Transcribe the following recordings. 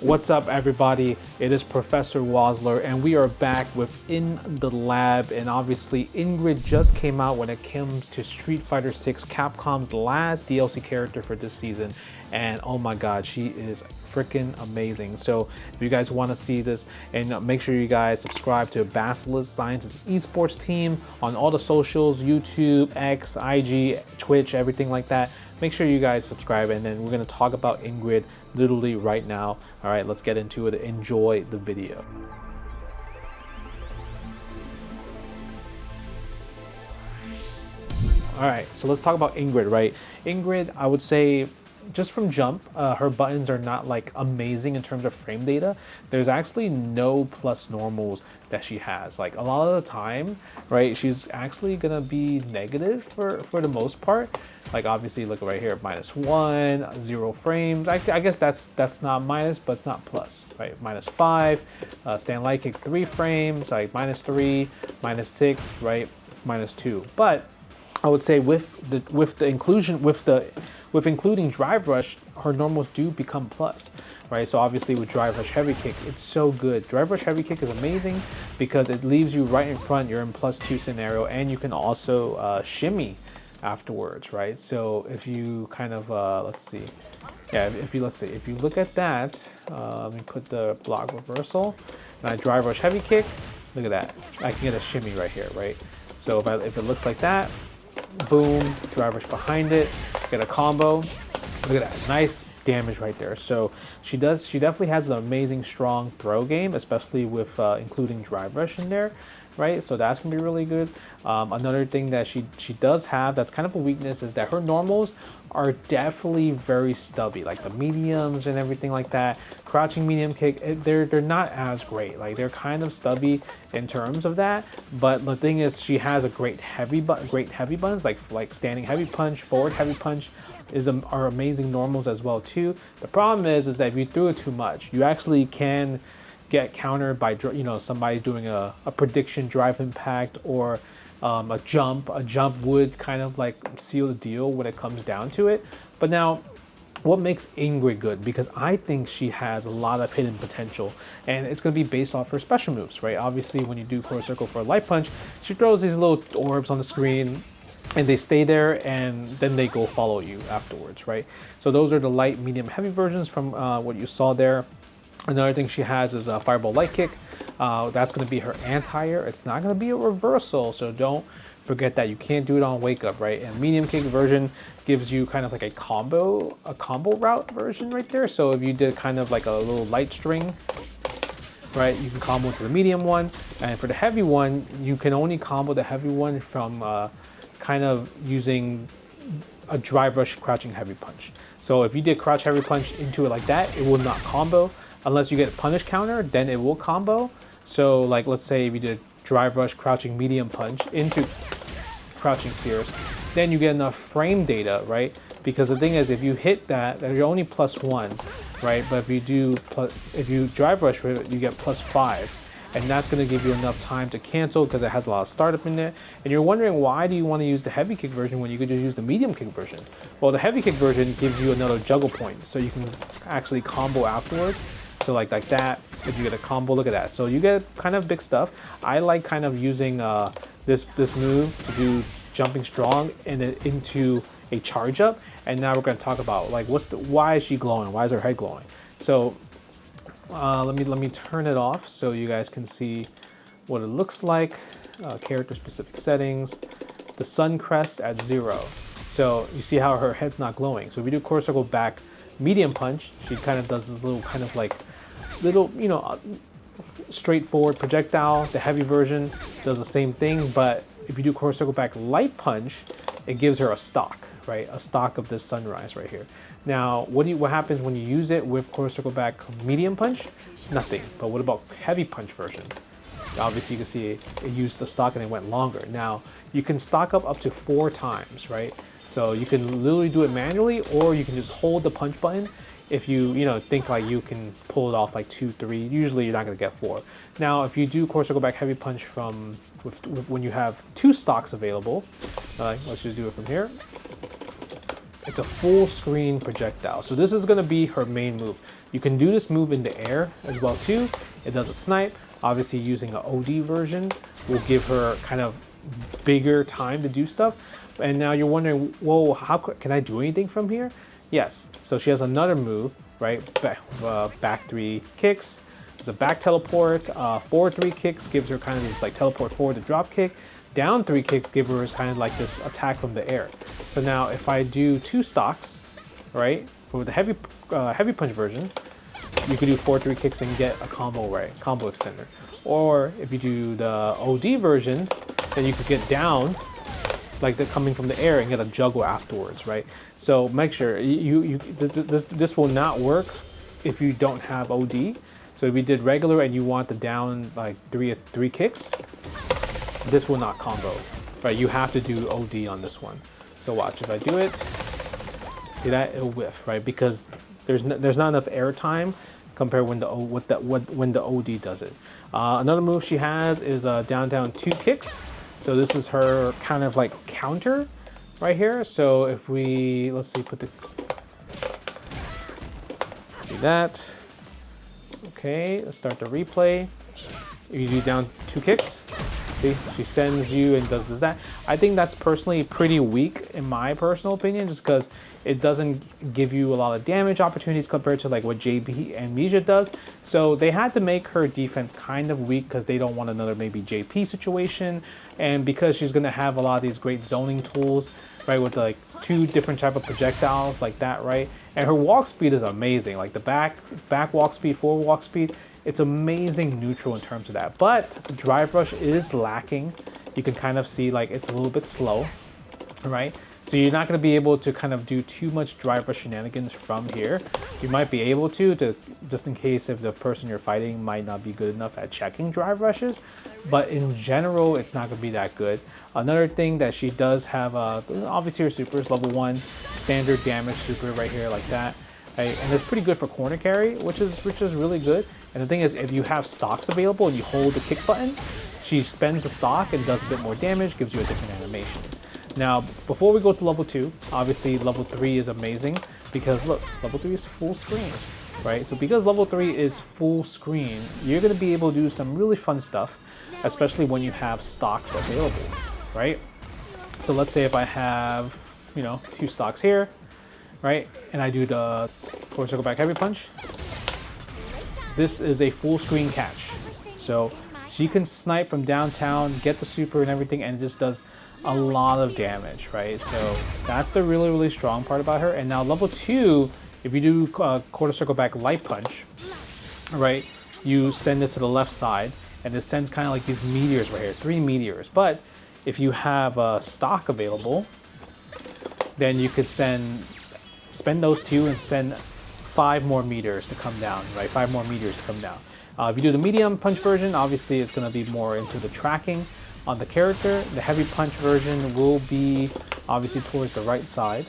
What's up, everybody? It is Professor Wazzler, and we are back within the lab. And obviously, Ingrid just came out when it comes to Streetfighter 6, Capcom's last DLC character for this season. And oh my god, she is freaking amazing. So if you guys want to see this, and make sure you guys subscribe to BASILISK Science's esports team on all the socials, YouTube, X, IG, Twitch, everything like that. Make sure you guys subscribe, and then we're going to talk about Ingrid literally right now. All right, let's get into it. Enjoy the video. All right, so let's talk about Ingrid, right? Ingrid, I would say, just from jump, her buttons are not like amazing in terms of frame data. There's actually no plus normals that she has. Like a lot of the time, right, she's actually gonna be negative for the most part. Like obviously, look right here, -1, 0 frames. I guess that's not minus, but it's not plus, right? -5, stand light kick 3 frames, like -3, -6, right? -2. But I would say with including drive rush, her normals do become plus, right? So obviously with drive rush heavy kick, it's so good. Drive rush heavy kick is amazing because it leaves you right in front. You're in +2 scenario, and you can also shimmy afterwards, right? So if you kind of let's see, yeah, if you look at that, let me put the block reversal, and I drive rush heavy kick. Look at that, I can get a shimmy right here, right? So if it looks like that, boom, drive rush behind it, get a combo. Look at that, nice damage right there. So she definitely has an amazing strong throw game, especially with including drive rush in there, right? So that's gonna be really good. Another thing that she does have that's kind of a weakness is that her normals are definitely very stubby, like the mediums and everything like that. Crouching medium kick, they're not as great. Like they're kind of stubby in terms of that. But the thing is, she has a great heavy buttons, like standing heavy punch, forward heavy punch are amazing normals as well too. The problem is that if you threw it too much, you actually can get countered by, you know, somebody doing a prediction drive impact or a jump. A jump would kind of like seal the deal when it comes down to it. But now, what makes Ingrid good? Because I think she has a lot of hidden potential, and it's going to be based off her special moves, right? Obviously, when you do core circle for a light punch, she throws these little orbs on the screen, and they stay there, and then they go follow you afterwards, right? So those are the light, medium, heavy versions from what you saw there. Another thing she has is a fireball light kick. That's going to be her anti-air. It's not going to be a reversal, so don't forget that. You can't do it on wake up, right? And medium kick version gives you kind of like a combo route version right there. So if you did kind of like a little light string, right, you can combo to the medium one. And for the heavy one, you can only combo the heavy one from kind of using a drive rush crouching heavy punch. So if you did crouch heavy punch into it like that, it will not combo. Unless you get a punish counter, then it will combo. So like, let's say if you did drive rush crouching medium punch into crouching fierce, then you get enough frame data, right? Because the thing is, if you hit that, then you're only +1, right? But if you drive rush with it, you get +5. And that's going to give you enough time to cancel because it has a lot of startup in there. And you're wondering, why do you want to use the heavy kick version when you could just use the medium kick version? Well, the heavy kick version gives you another juggle point, so you can actually combo afterwards. So like that, if you get a combo, look at that. So you get kind of big stuff. I like kind of using this move to do jumping strong and then into a charge up. And now we're going to talk about like why is she glowing? Why is her head glowing? So let me turn it off so you guys can see what it looks like. Character specific settings, the sun crest at 0. So you see how her head's not glowing. So if we do core circle back medium punch, she kind of does this little kind of like you know, straightforward projectile. The heavy version does the same thing, but if you do core circle back light punch, it gives her a stock, right? A stock of this sunrise right here. Now, what happens when you use it with core circle back medium punch? Nothing. But what about heavy punch version? Obviously, you can see it used the stock and it went longer. Now, you can stock up to 4 times, right? So you can literally do it manually, or you can just hold the punch button. If you think like you can pull it off like 2, 3, usually you're not going to get 4. Now, if you do core circle back heavy punch when you have 2 stocks available, let's just do it from here. It's a full screen projectile. So this is gonna be her main move. You can do this move in the air as well too. It does a snipe. Obviously using an OD version will give her kind of bigger time to do stuff. And now you're wondering, whoa, how can I do anything from here? Yes, so she has another move, right? Back 3 kicks. There's a back teleport. Forward 3 kicks gives her kind of this like teleport forward to drop kick. Down 3 kicks give her kind of like this attack from the air. So now if I do 2 stocks, right, for the heavy punch version, you could do 4-3 kicks and get a combo, right? Combo extender. Or if you do the OD version, then you could get down, like coming from the air, and get a juggle afterwards, right? So make sure this will not work if you don't have OD. So if you did regular and you want the down like three kicks, this will not combo, right? You have to do OD on this one. So watch, if I do it, see that, it'll whiff, right? Because there's not enough air time compared when the OD does it. Another move she has is down 2 kicks. So this is her kind of like counter right here. So if we, let's see, do that. Okay, let's start the replay. You do down 2 kicks. See, she sends you and does that. I think that's personally pretty weak in my personal opinion, just because it doesn't give you a lot of damage opportunities compared to like what JP and Misha does. So they had to make her defense kind of weak because they don't want another maybe JP situation, and because she's gonna have a lot of these great zoning tools, right, with like 2 different type of projectiles like that, right? And her walk speed is amazing, like the back walk speed, forward walk speed. It's amazing neutral in terms of that, but the drive rush is lacking. You can kind of see like it's a little bit slow, right? So you're not going to be able to kind of do too much drive rush shenanigans from here. You might be able to just in case if the person you're fighting might not be good enough at checking drive rushes, but in general, it's not going to be that good. Another thing that she does have, obviously her super is level 1, standard damage super right here like that. Right? And it's pretty good for corner carry, which is really good. And the thing is, if you have stocks available and you hold the kick button, she spends the stock and does a bit more damage, gives you a different animation. Now, before we go to level 2, obviously level 3 is amazing because look, level 3 is full screen, right? So because level 3 is full screen, you're gonna be able to do some really fun stuff, especially when you have stocks available, right? So let's say if I have, 2 stocks here, right? And I do the forward circle back heavy punch. This is a full screen catch. So she can snipe from downtown, get the super and everything, and it just does a lot of damage, right? So that's the really strong part about her. And now level 2, if you do quarter circle back light punch, right, you send it to the left side, and it sends kind of like these meteors right here, 3 meteors. But if you have a stock available, then you could spend those 2 and send 5 more meters to come down, right? 5 more meters to come down. If you do the medium punch version, obviously it's going to be more into the tracking on the character. The heavy punch version will be obviously towards the right side,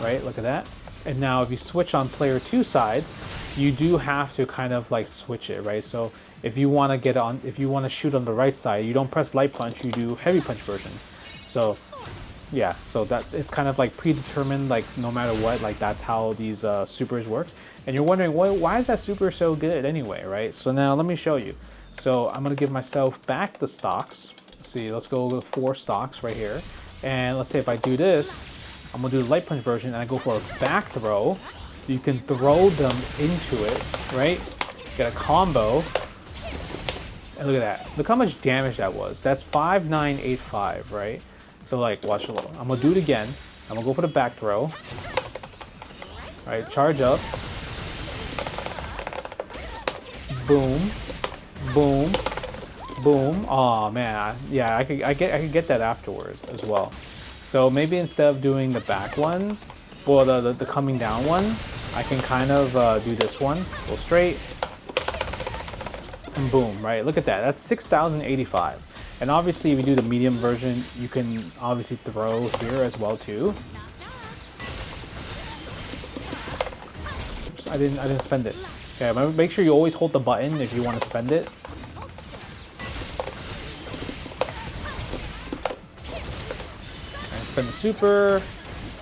right? Look at that. And now if you switch on player 2 side, you do have to kind of like switch it, right? So if you want to shoot on the right side, you don't press light punch, you do heavy punch version. So yeah, so that it's kind of like predetermined, like no matter what, like that's how these supers works. And you're wondering, why is that super so good anyway, right? So now let me show you. So I'm gonna give myself back the stocks. Let's see, let's go with 4 stocks right here. And let's say if I do this, I'm gonna do the light punch version and I go for a back throw. You can throw them into it, right? Get a combo. And look at that. Look how much damage that was. That's 5985, right? So like, watch a little. I'm gonna do it again. I'm gonna go for the back throw. All right, charge up. Boom, boom, boom. Oh man, yeah, I could get that afterwards as well. So maybe instead of doing the back one, or the coming down one, I can kind of do this one. Go straight, and boom. Right, look at that. That's 6,085. And obviously, if you do the medium version, you can obviously throw here as well too. Oops, I didn't spend it. Okay, make sure you always hold the button if you want to spend it. And spend the super.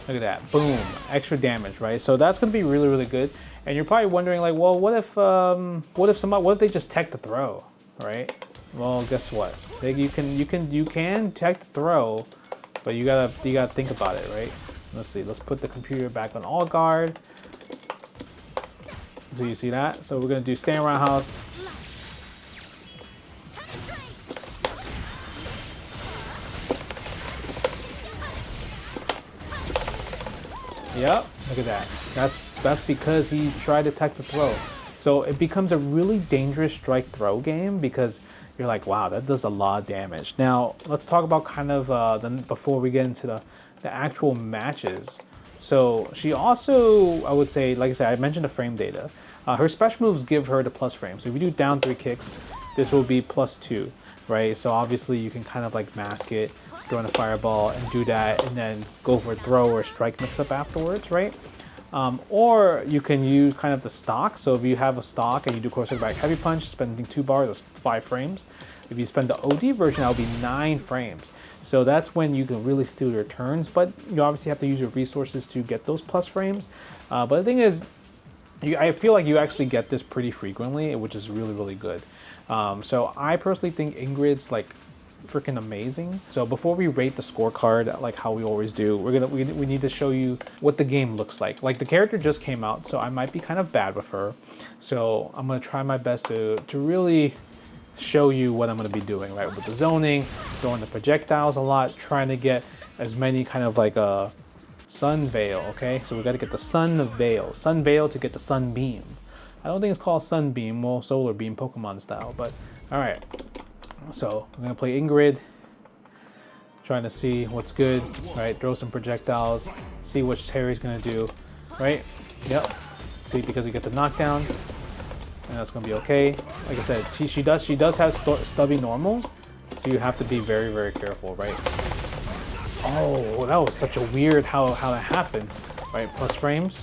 Look at that, boom, extra damage, right? So that's gonna be really, really good. And you're probably wondering like, well, what if they just tech the throw, right? Well, guess what? You can tech the throw, but you gotta think about it, right? Let's see, let's put the computer back on all guard. So you see that? So we're gonna do stand roundhouse. Yep, look at that. That's because he tried to tech the throw. So it becomes a really dangerous strike throw game because you're like, wow, that does a lot of damage. Now let's talk about kind of before we get into the actual matches. So she also, I would say, like I said, I mentioned the frame data. Her special moves give her the plus frame. So if you do down 3 kicks, this will be +2, right? So obviously you can kind of like mask it, throw in a fireball and do that, and then go for a throw or strike mix up afterwards, right? Or you can use kind of the stock. So if you have a stock and you do crossover back heavy punch, spending 2 bars, that's 5 frames. If you spend the OD version, that'll be 9 frames. So that's when you can really steal your turns, but you obviously have to use your resources to get those plus frames. But the thing is, I feel like you actually get this pretty frequently, which is really, really good. So I personally think Ingrid's like freaking amazing. So before we rate the scorecard, like how we always do, we need to show you what the game looks like. Like the character just came out, so I might be kind of bad with her. So I'm gonna try my best to really show you what I'm gonna be doing, right? With the zoning, throwing the projectiles a lot, trying to get as many kind of like a sun veil, okay? So we gotta get the sun veil to get the sunbeam. I don't think it's called sunbeam, well, solar beam Pokemon style, but all right. So I'm gonna play Ingrid, trying to see what's good, right? Throw some projectiles, see what Terry's gonna do, right? Yep. See, because we get the knockdown, and that's gonna be okay. Like I said, she does have stubby normals, so you have to be very, very careful, right? Oh, that was such a weird how that happened, right? Plus frames.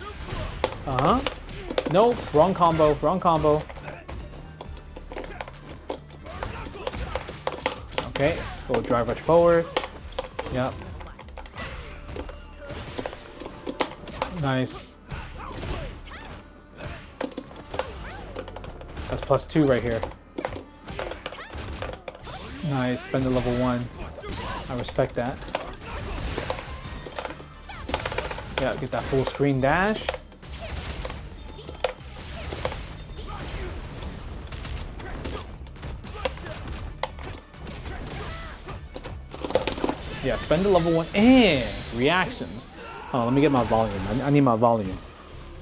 Nope, wrong combo, wrong combo. Okay, go drive rush forward. Yep. Nice. That's +2 right here. Nice, spend the level 1. I respect that. Yeah, get that full screen dash. Yeah, spend the level 1 and reactions. Oh, let me get my volume. I need my volume.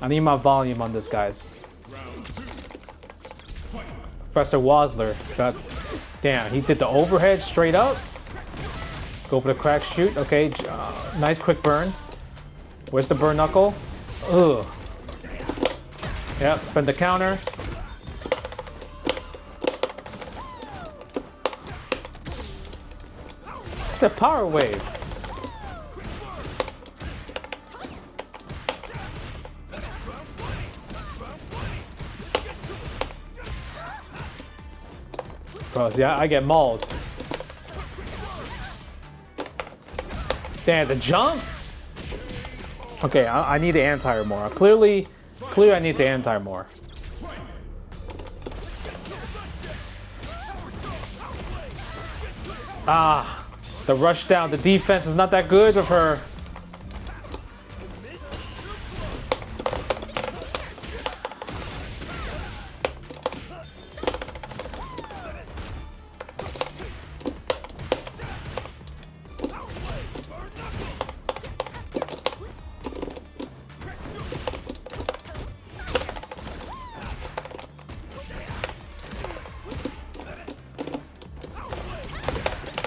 I need my volume on this, guys. Professor Wazzler. God damn, he did the overhead straight up. Go for the crack shoot. Okay, nice quick burn. Where's the burn knuckle? Ugh. Yep, spend the counter. The power wave. Bro, see, I get mauled. Damn, the jump? Okay, I need to anti-her more. Clearly I need to anti more. Ah, the rush down. The defense is not that good with her.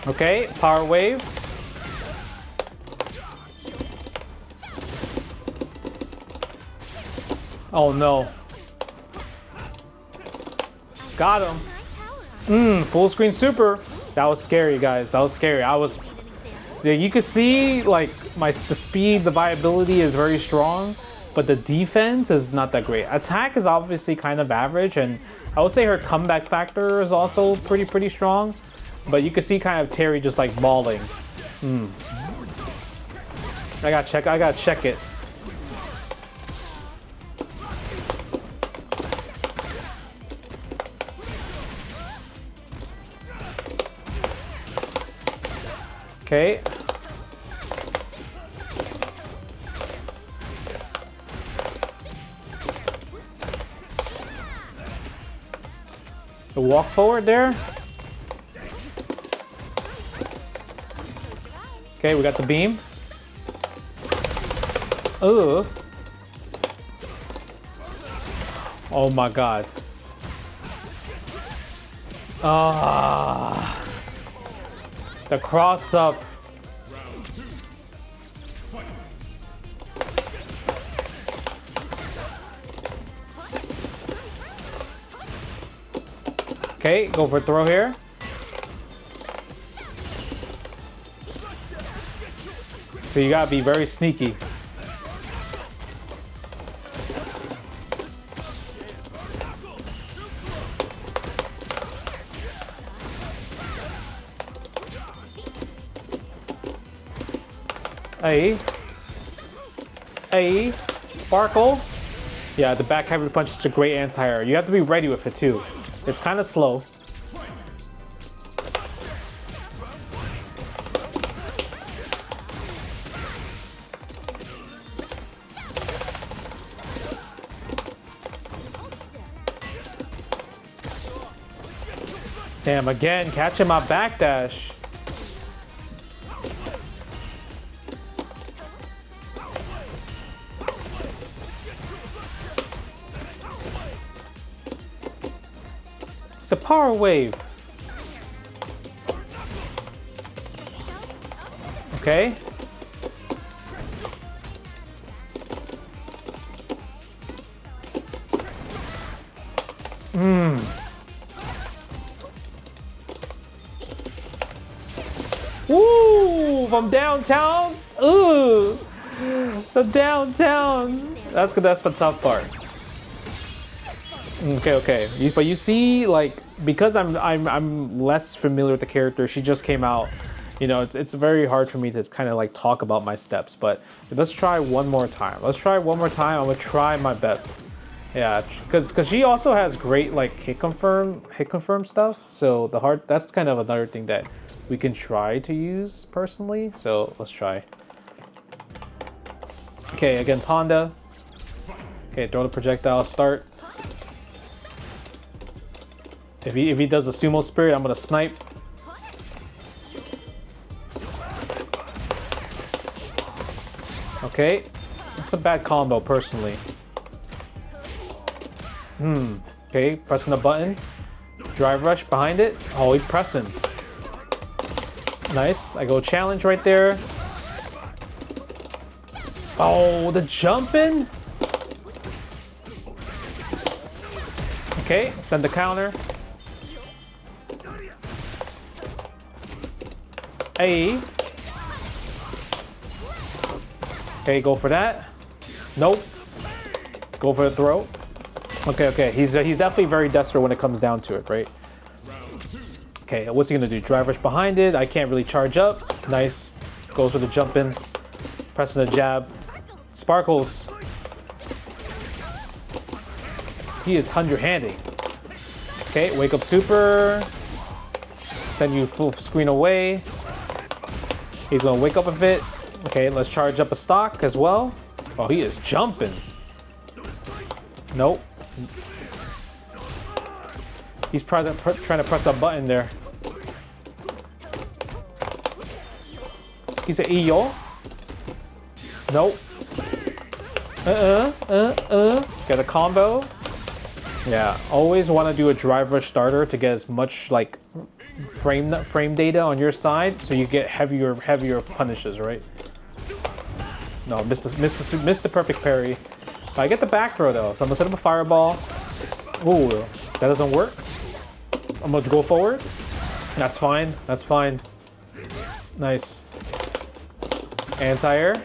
Okay, power wave. Oh no. Got him. Full screen super. That was scary, guys. That was scary. Yeah, you could see like the speed, the viability is very strong, but the defense is not that great. Attack is obviously kind of average, and I would say her comeback factor is also pretty strong. But you can see kind of Terry just like mauling. I gotta check it. Okay. The walk forward there. Okay, we got the beam. Ooh. Oh my god. Ah. The cross up. Okay, go for a throw here. So you gotta be very sneaky. Hey, Sparkle. Yeah, the back heavy punch is a great anti-air. You have to be ready with it too. It's kind of slow. Damn, again, catching my backdash. It's a power wave. Okay. Woo! From downtown. Ooh. From downtown. That's good. That's the tough part. Okay. But you see, like, because I'm less familiar with the character, she just came out. You know, it's very hard for me to kind of like talk about my steps. But let's try one more time. I'm gonna try my best. Yeah, because she also has great like hit confirm stuff. So that's kind of another thing that we can try to use personally. So let's try. Okay, against Honda. Okay, throw the projectile. Start. If he does a sumo spirit, I'm gonna snipe. Okay, it's a bad combo personally. Okay, pressing the button. Drive rush behind it. Oh, he's pressing. Nice. I go challenge right there. Oh, the jumping. Okay, send the counter. Hey. Okay, go for that. Nope. Go for the throw. Okay. He's definitely very desperate when it comes down to it, right? Okay, what's he gonna do? Drive rush behind it. I can't really charge up. Nice. Goes for the jump in. Pressing the jab. Sparkles. He is 100-handing. Okay, wake up super. Send you full screen away. He's gonna wake up a bit. Okay, let's charge up a stock as well. Oh, he is jumping. Nope. He's probably trying to press a button there. He's an EO. Nope. Get a combo. Yeah, always want to do a drive rush starter to get as much like frame data on your side, so you get heavier punishes, right? No, missed the perfect parry. I get the back throw though, so I'm gonna set up a fireball. Ooh, that doesn't work. I'm gonna go forward. That's fine. That's fine. Nice. Anti-air.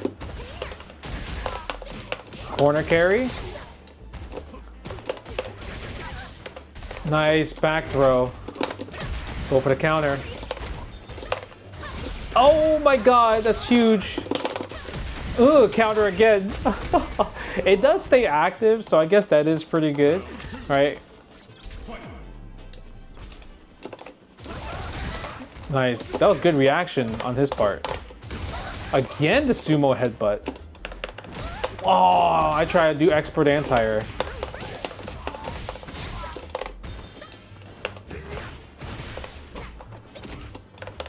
Corner carry. Nice back throw. Go for the counter. Oh my god, that's huge. Ooh, counter again. It does stay active, so I guess that is pretty good, right? Nice. That was good reaction on his part. Again, the sumo headbutt. Oh, I try to do expert anti-air.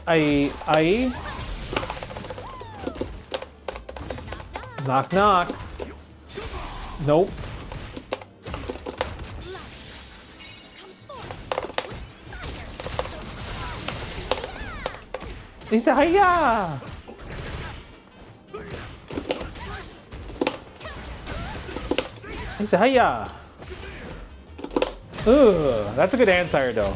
I. Knock, knock. Nope. He said, hiya! He said, hiya! Ooh, that's a good answer though.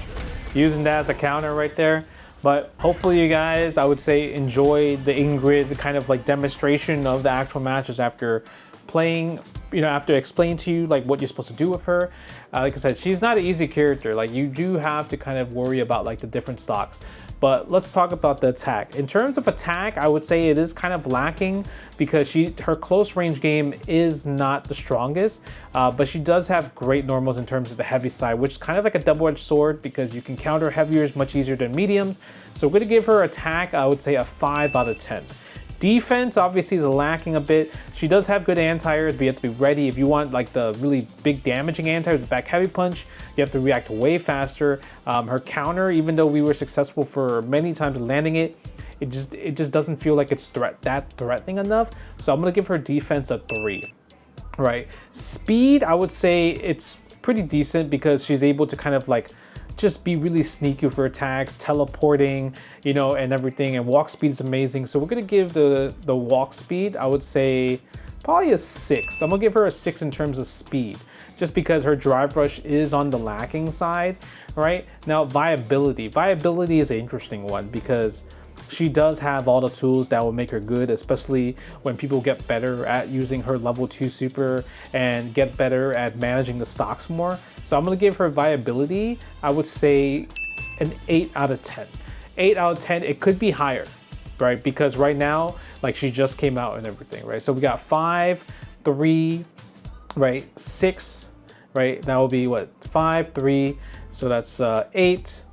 Using that as a counter right there. But hopefully you guys, I would say, enjoyed the Ingrid kind of like demonstration of the actual matches after playing, you know, after explaining to you like what you're supposed to do with her. Like I said, she's not an easy character. Like you do have to kind of worry about like the different stocks. But let's talk about the attack. In terms of attack, I would say it is kind of lacking because her close range game is not the strongest, but she does have great normals in terms of the heavy side, which is kind of like a double-edged sword because you can counter heaviers much easier than mediums. So we're gonna give her attack, I would say a 5 out of 10. Defense obviously is lacking a bit. She does have good anti-airs, but you have to be ready. If you want like the really big damaging anti-airs with back heavy punch, you have to react way faster. Her counter, even though we were successful for many times landing it, it just doesn't feel like it's that threatening enough. So I'm gonna give her defense a 3. Right? Speed, I would say it's pretty decent because she's able to kind of like just be really sneaky for attacks, teleporting, you know, and everything. And walk speed is amazing. So we're gonna give the walk speed, I would say probably a 6. I'm gonna give her a 6 in terms of speed, just because her drive rush is on the lacking side, right? Now viability. Viability is an interesting one because she does have all the tools that will make her good, especially when people get better at using her level 2 super and get better at managing the stocks more. So I'm gonna give her viability, I would say an 8 out of 10. 8 out of 10, it could be higher, right? Because right now, like she just came out and everything, right? So we got 5, 3, right? 6, right? That will be what? 5, 3, so that's 8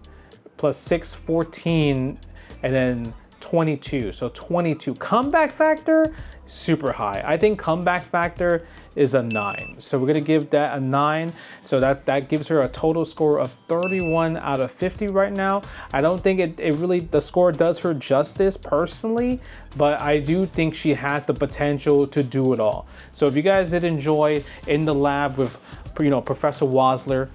plus 6, 14, and then 22, so 22. Comeback factor, super high. I think comeback factor is a 9. So we're gonna give that a 9. So that gives her a total score of 31 out of 50 right now. I don't think it really, the score does her justice personally, but I do think she has the potential to do it all. So if you guys did enjoy In the Lab with, you know, Professor Wazzler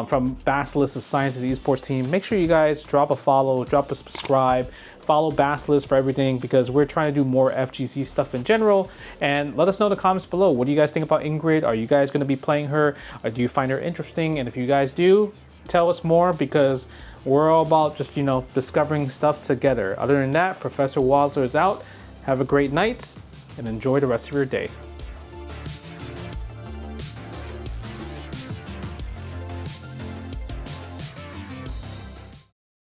from BASILISK, the Sciences Esports team, make sure you guys drop a follow, drop a subscribe, follow BASILISK for everything because we're trying to do more FGC stuff in general. And let us know in the comments below. What do you guys think about Ingrid? Are you guys going to be playing her? Or do you find her interesting? And if you guys do, tell us more because we're all about just, you know, discovering stuff together. Other than that, Professor Wazzler is out. Have a great night and enjoy the rest of your day.